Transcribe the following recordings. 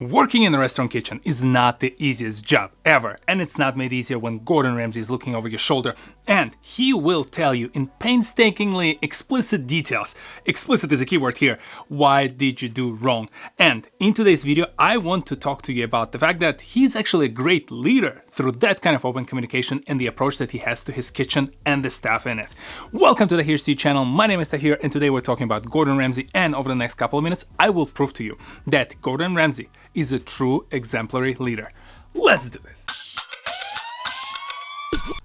Working in a restaurant kitchen is not the easiest job ever, and it's not made easier when Gordon Ramsay is looking over your shoulder, and he will tell you in painstakingly explicit details, explicit is a keyword here, why did you do wrong. And in today's video, I want to talk to you about the fact that he's actually a great leader through that kind of open communication and the approach that he has to his kitchen and the staff in it. Welcome to the TohirT channel. My name is Tahir, and today we're talking about Gordon Ramsay, and over the next couple of minutes, I will prove to you that Gordon Ramsay is a true exemplary leader. Let's do this.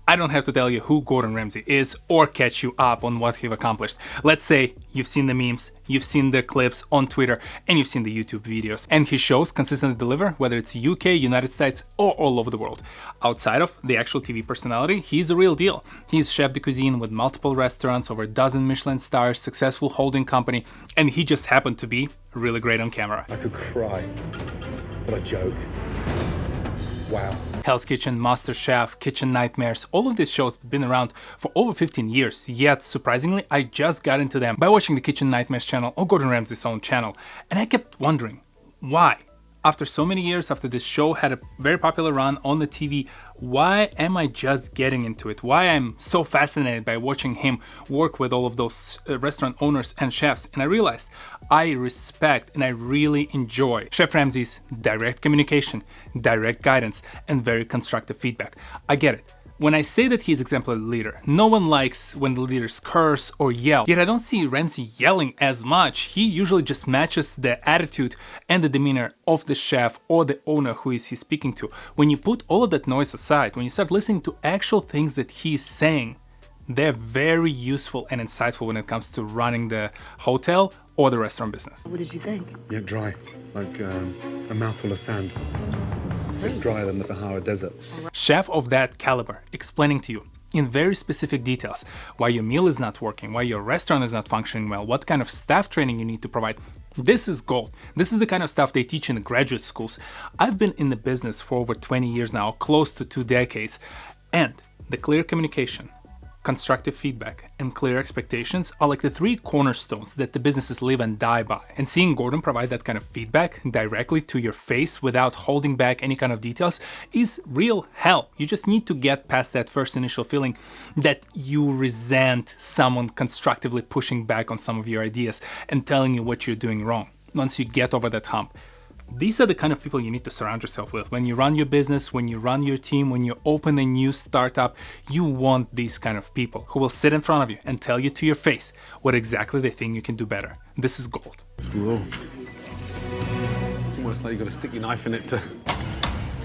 I don't have to tell you who Gordon Ramsay is or catch you up on what he's accomplished. Let's say you've seen the memes, you've seen the clips on Twitter, and you've seen the YouTube videos. And his shows consistently deliver, whether it's UK, United States, or all over the world. Outside of the actual TV personality, he's a real deal. He's chef de cuisine with multiple restaurants, over a dozen Michelin stars, successful holding company, and he just happened to be really great on camera. I could cry. What a joke. Wow. Hell's Kitchen, Master Chef, Kitchen Nightmares, all of these shows have been around for over 15 years, yet surprisingly I just got into them by watching the Kitchen Nightmares channel or Gordon Ramsay's own channel, and I kept wondering, why? After so many years, after this show had a very popular run on the TV, why am I just getting into it? Why I'm so fascinated by watching him work with all of those restaurant owners and chefs? And I realized I respect and I really enjoy Chef Ramsay's direct communication, direct guidance, and very constructive feedback. I get it. When I say that he's exemplary leader, no one likes when the leaders curse or yell, yet I don't see Ramsay yelling as much. He usually just matches the attitude and the demeanor of the chef or the owner who is he speaking to. When you put all of that noise aside, when you start listening to actual things that he's saying, they're very useful and insightful when it comes to running the hotel or the restaurant business. What did you think? Yeah, dry. Like a mouthful of sand. It's drier than the Sahara Desert. Chef of that caliber explaining to you in very specific details why your meal is not working, why your restaurant is not functioning well, what kind of staff training you need to provide. This is gold. This is the kind of stuff they teach in the graduate schools. I've been in the business for over 20 years now, close to 2 decades, and the clear communication, constructive feedback, and clear expectations are like the 3 cornerstones that the businesses live and die by. And seeing Gordon provide that kind of feedback directly to your face without holding back any kind of details is real hell. You just need to get past that first initial feeling that you resent someone constructively pushing back on some of your ideas and telling you what you're doing wrong. Once you get over that hump, these are the kind of people you need to surround yourself with. When you run your business, when you run your team, when you open a new startup, you want these kind of people who will sit in front of you and tell you to your face what exactly they think you can do better. This is gold. It's raw. It's almost like you've got to stick your knife in it to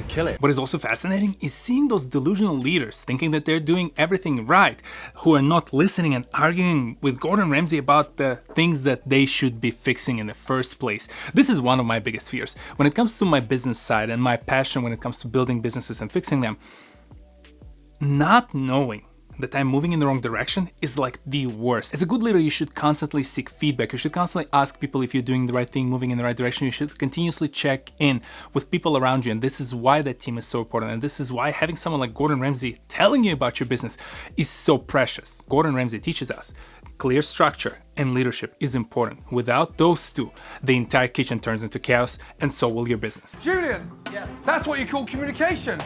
kill it. What is also fascinating is seeing those delusional leaders thinking that they're doing everything right, who are not listening and arguing with Gordon Ramsay about the things that they should be fixing in the first place. This is one of my biggest fears. When it comes to my business side and my passion when it comes to building businesses and fixing them, not knowing that I'm moving in the wrong direction is like the worst. As a good leader, you should constantly seek feedback. You should constantly ask people if you're doing the right thing, moving in the right direction. You should continuously check in with people around you. And this is why that team is so important. And this is why having someone like Gordon Ramsay telling you about your business is so precious. Gordon Ramsay teaches us clear structure and leadership is important. Without those two, the entire kitchen turns into chaos, and so will your business. Julian! Yes. That's what you call communication.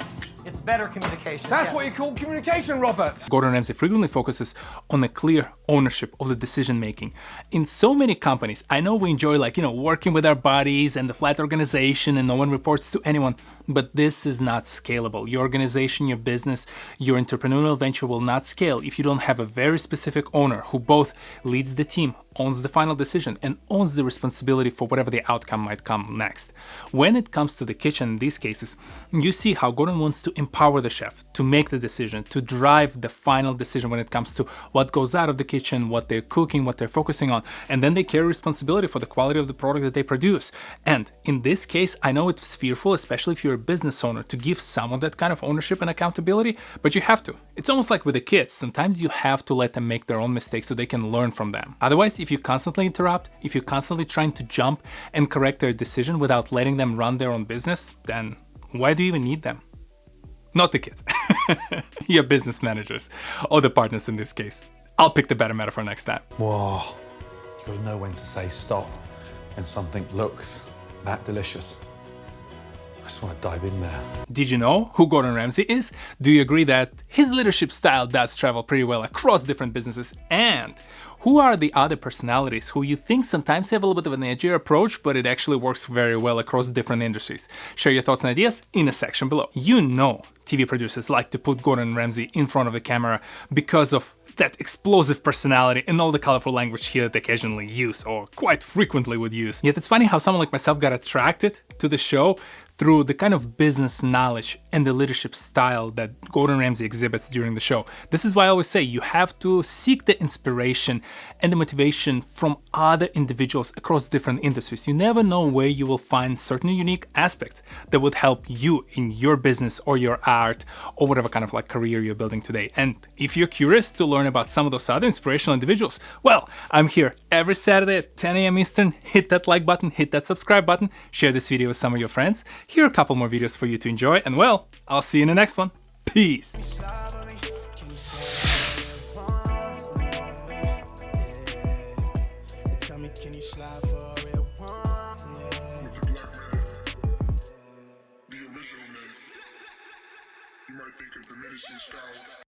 It's better communication. That's yes. what you call communication, Robert. Gordon Ramsay frequently focuses on the clear ownership of the decision making. In so many companies, I know we enjoy working with our buddies and the flat organization and no one reports to anyone, but this is not scalable. Your organization, your business, your entrepreneurial venture will not scale if you don't have a very specific owner who both leads the team, owns the final decision, and owns the responsibility for whatever the outcome might come next. When it comes to the kitchen in these cases, you see how Gordon wants to empower the chef to make the decision, to drive the final decision when it comes to what goes out of the kitchen, what they're cooking, what they're focusing on, and then they carry responsibility for the quality of the product that they produce. And in this case, I know it's fearful, especially if you're a business owner, to give someone that kind of ownership and accountability, but you have to. It's almost like with the kids. Sometimes you have to let them make their own mistakes so they can learn from them. Otherwise, if you constantly interrupt, if you're constantly trying to jump and correct their decision without letting them run their own business, then why do you even need them? Not the kids, your business managers, or the partners in this case. I'll pick the better metaphor next time. Whoa. You've got to know when to say stop when something looks that delicious. I just want to dive in there. Did you know who Gordon Ramsay is? Do you agree that his leadership style does travel pretty well across different businesses? And who are the other personalities who you think sometimes have a little bit of an edgier approach, but it actually works very well across different industries? Share your thoughts and ideas in the section below. You know TV producers like to put Gordon Ramsay in front of the camera because of that explosive personality and all the colorful language he would occasionally use, or quite frequently would use. Yet it's funny how someone like myself got attracted to the show through the kind of business knowledge and the leadership style that Gordon Ramsay exhibits during the show. This is why I always say you have to seek the inspiration and the motivation from other individuals across different industries. You never know where you will find certain unique aspects that would help you in your business or your art or whatever kind of like career you're building today. And if you're curious to learn about some of those other inspirational individuals, well, I'm here every Saturday at 10 a.m. Eastern. Hit that like button, hit that subscribe button, share this video with some of your friends. Here are a couple more videos for you to enjoy, and well, I'll see you in the next one. Peace. Can you slide for a real one? With the black man, the original man, you might think of diminishing style.